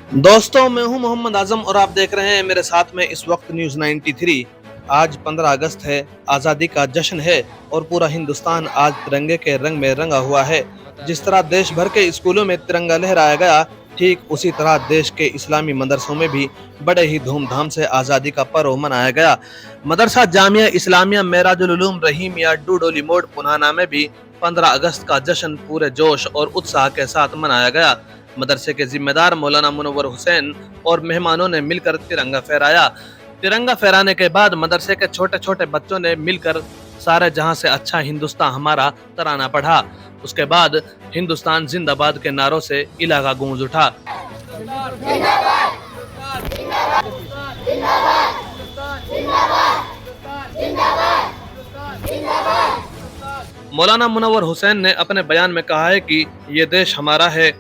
दोस्तों, मैं हूं मोहम्मद आजम और आप देख रहे हैं मेरे साथ में इस वक्त न्यूज़ 93। आज 15 अगस्त है, आज़ादी का जश्न है और पूरा हिंदुस्तान आज तिरंगे के रंग में रंगा हुआ है। जिस तरह देश भर के स्कूलों में तिरंगा लहराया गया, ठीक उसी तरह देश के इस्लामी मदरसों में भी बड़े ही धूमधाम से आज़ादी का पर्व मनाया गया। मदरसा जामिया इस्लामिया मेराजुल उलूम रहीमिया डूडोली मोड़ पुनाना में भी 15 अगस्त का जश्न पूरे जोश और उत्साह के साथ मनाया गया। मदरसे के जिम्मेदार मौलाना मुनव्वर हुसैन और मेहमानों ने मिलकर तिरंगा फहराया। तिरंगा फहराने के बाद मदरसे के छोटे छोटे बच्चों ने मिलकर सारे जहां से अच्छा हिंदुस्तान हमारा तराना पढ़ा। उसके बाद हिंदुस्तान जिंदाबाद के नारों से इलाका गूंज उठा। मौलाना मुनव्वर हुसैन ने अपने बयान में कहा है कि ये देश हमारा है,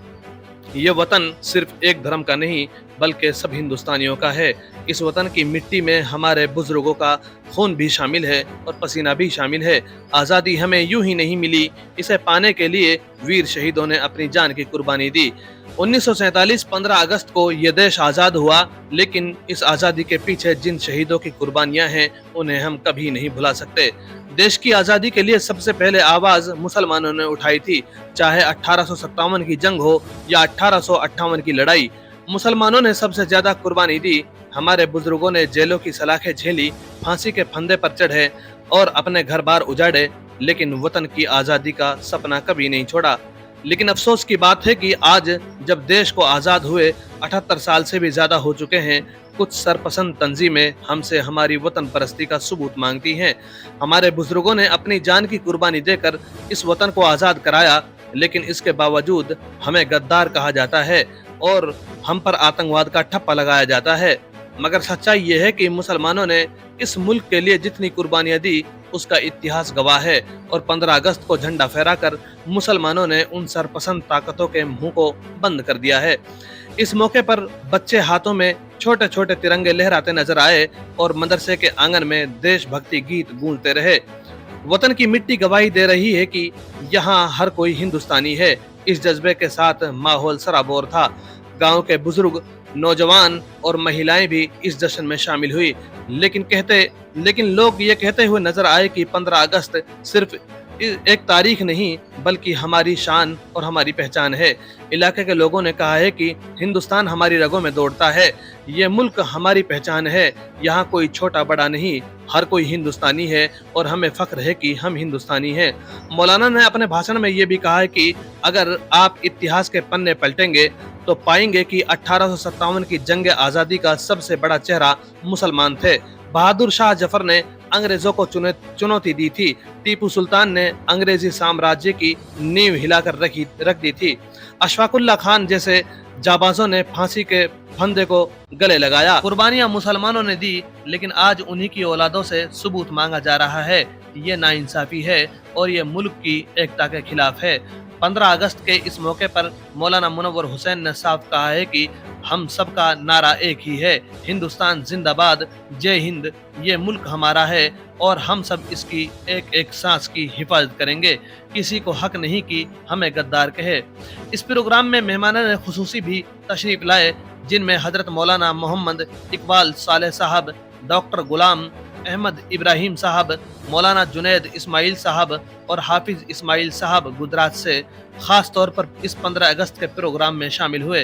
ये वतन सिर्फ एक धर्म का नहीं बल्कि सब हिंदुस्तानियों का है। इस वतन की मिट्टी में हमारे बुजुर्गों का खून भी शामिल है और पसीना भी शामिल है। आज़ादी हमें यूं ही नहीं मिली, इसे पाने के लिए वीर शहीदों ने अपनी जान की कुर्बानी दी। 1947 15 अगस्त को ये देश आज़ाद हुआ, लेकिन इस आज़ादी के पीछे जिन शहीदों की कुर्बानियां हैं उन्हें हम कभी नहीं भुला सकते। देश की आज़ादी के लिए सबसे पहले आवाज़ मुसलमानों ने उठाई थी, चाहे 1857 की जंग हो या 1858 की लड़ाई। मुसलमानों ने सबसे ज्यादा कुर्बानी दी। हमारे बुजुर्गों ने जेलों की सलाखें झेली, फांसी के फंदे पर चढ़े और अपने घर बार उजाड़े, लेकिन वतन की आज़ादी का सपना कभी नहीं छोड़ा। लेकिन अफसोस की बात है कि आज जब देश को आज़ाद हुए 78 साल से भी ज़्यादा हो चुके हैं, कुछ सरपसंद तंजीमें हमसे हमारी वतन परस्ती का सबूत मांगती हैं। हमारे बुजुर्गों ने अपनी जान की कुर्बानी देकर इस वतन को आज़ाद कराया, लेकिन इसके बावजूद हमें गद्दार कहा जाता है और हम पर आतंकवाद का ठप्पा लगाया जाता है। मगर सच्चाई ये है कि मुसलमानों ने इस मुल्क के लिए जितनी कुर्बानियां दी उसका इतिहास गवाह है और 15 अगस्त को झंडा फहराकर मुसलमानों ने उन सरपसंद ताकतों के मुंह को बंद कर दिया है। इस मौके पर बच्चे हाथों में छोटे छोटे तिरंगे लहराते नजर आए और मदरसे के आंगन में देशभक्ति गीत गूंजते रहे। वतन की मिट्टी गवाही दे रही है कि यहाँ हर कोई हिंदुस्तानी है। इस जज्बे के साथ माहौल सराबोर था। गांव के बुजुर्ग, नौजवान और महिलाएं भी इस जश्न में शामिल हुई। लेकिन लोग ये कहते हुए नजर आए कि 15 अगस्त सिर्फ एक तारीख नहीं बल्कि हमारी शान और हमारी पहचान है। इलाके के लोगों ने कहा है कि हिंदुस्तान हमारी रगों में दौड़ता है, ये मुल्क हमारी पहचान है, यहाँ कोई छोटा बड़ा नहीं, हर कोई हिंदुस्तानी है और हमें फख्र है कि हम हिंदुस्तानी हैं। मौलाना ने अपने भाषण में ये भी कहा है कि अगर आप इतिहास के पन्ने पलटेंगे तो पाएंगे कि 1857 की जंग आज़ादी का सबसे बड़ा चेहरा मुसलमान थे। बहादुर शाह जफर ने अंग्रेजों को चुनौती दी थी। टीपू सुल्तान ने अंग्रेजी साम्राज्य की नींव हिलाकर रख दी थी। अशफाकुल्ला खान जैसे जाबाजों ने फांसी के फंदे को गले लगाया। कुर्बानियां मुसलमानों ने दी, लेकिन आज उन्हीं की औलादों से सबूत मांगा जा रहा है। ये नाइंसाफी है और ये मुल्क की एकता के खिलाफ है। 15 अगस्त के इस मौके पर मौलाना मुनव्वर हुसैन ने साफ कहा है कि हम सबका नारा एक ही है, हिंदुस्तान जिंदाबाद, जय हिंद। ये मुल्क हमारा है और हम सब इसकी एक एक सांस की हिफाजत करेंगे। किसी को हक नहीं कि हमें गद्दार कहे। इस प्रोग्राम में मेहमानों ने खुसूसी भी तशरीफ लाए, जिनमें हजरत मौलाना मोहम्मद इकबाल सालेह साहब, डॉक्टर गुलाम अहमद इब्राहिम साहब, मौलाना जुनैद इस्माइल साहब और हाफिज इस्माइल साहब गुजरात से खास तौर पर इस 15 अगस्त के प्रोग्राम में शामिल हुए।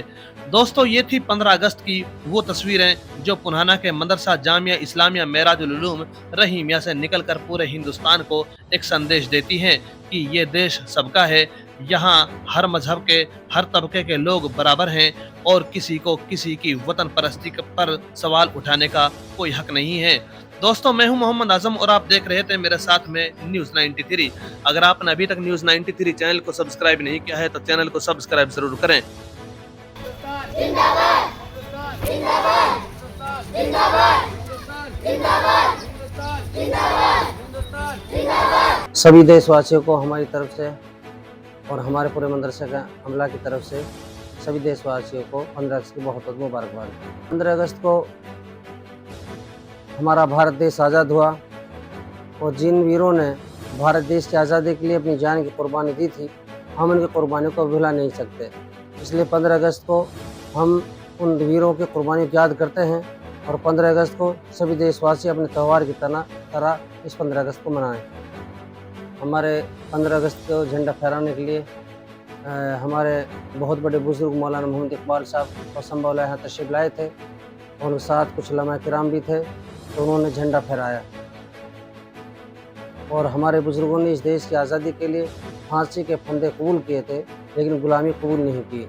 दोस्तों, ये थी 15 अगस्त की वो तस्वीरें जो पुनाना के मदरसा जामिया इस्लामिया मेराजुल उलूम रहीमिया से निकलकर पूरे हिंदुस्तान को एक संदेश देती हैं कि ये देश सबका है, यहाँ हर मजहब के, हर तबके के लोग बराबर हैं और किसी को किसी की वतन परस्ती पर सवाल उठाने का कोई हक नहीं है। दोस्तों, मैं हूं मोहम्मद आजम और आप देख रहे थे मेरे साथ में न्यूज़ 93। अगर आपने अभी तक न्यूज़ 93 चैनल को सब्सक्राइब नहीं किया है तो चैनल को सब्सक्राइब जरूर करें। सभी देशवासियों को हमारी तरफ से और हमारे पूरे मदरसे का अमला की तरफ से सभी देशवासियों को 15 अगस्त की बहुत बहुत मुबारकबाद। 15 अगस्त को हमारा भारत देश आज़ाद हुआ और जिन वीरों ने भारत देश की आज़ादी के लिए अपनी जान की कुर्बानी दी थी, हम उनकी कुर्बानी को भुला नहीं सकते। इसलिए 15 अगस्त को हम उन वीरों की कुर्बानी को याद करते हैं और 15 अगस्त को सभी देशवासी अपने त्यौहार की तरह इस 15 अगस्त को मनाएं। हमारे 15 अगस्त को झंडा फहराने के लिए हमारे बहुत बड़े बुजुर्ग मौलाना मोहम्मद इकबाल साहब और संभवतः यहाँ तशरीफ लाए थे और उनके साथ कुछ उलमा किराम भी थे, तो उन्होंने झंडा फहराया। और हमारे बुजुर्गों ने इस देश की आज़ादी के लिए फांसी के फंदे कबूल किए थे, लेकिन गुलामी कबूल नहीं की।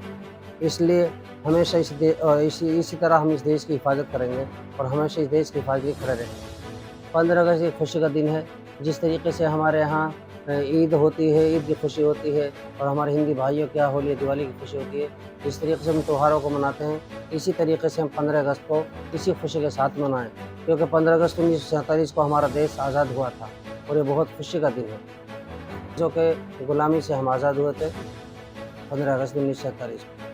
इसलिए हमेशा इसी तरह हम इस देश की हिफाजत करेंगे और हमेशा इस देश की हिफाजत के लिए खड़े रहेंगे। 15 अगस्त एक खुशी का दिन है। जिस तरीके से हमारे यहाँ ईद होती है, ईद की खुशी होती है, और हमारे हिंदी भाइयों के यहाँ होली दिवाली की खुशी होती है, इस तरीके से हम त्योहारों को मनाते हैं। इसी तरीके से हम 15 अगस्त को इसी खुशी के साथ मनाएं, क्योंकि 15 अगस्त 1947 को हमारा देश आज़ाद हुआ था और ये बहुत खुशी का दिन है, जो कि गुलामी से हम आज़ाद हुए थे 15 अगस्त 1947 को।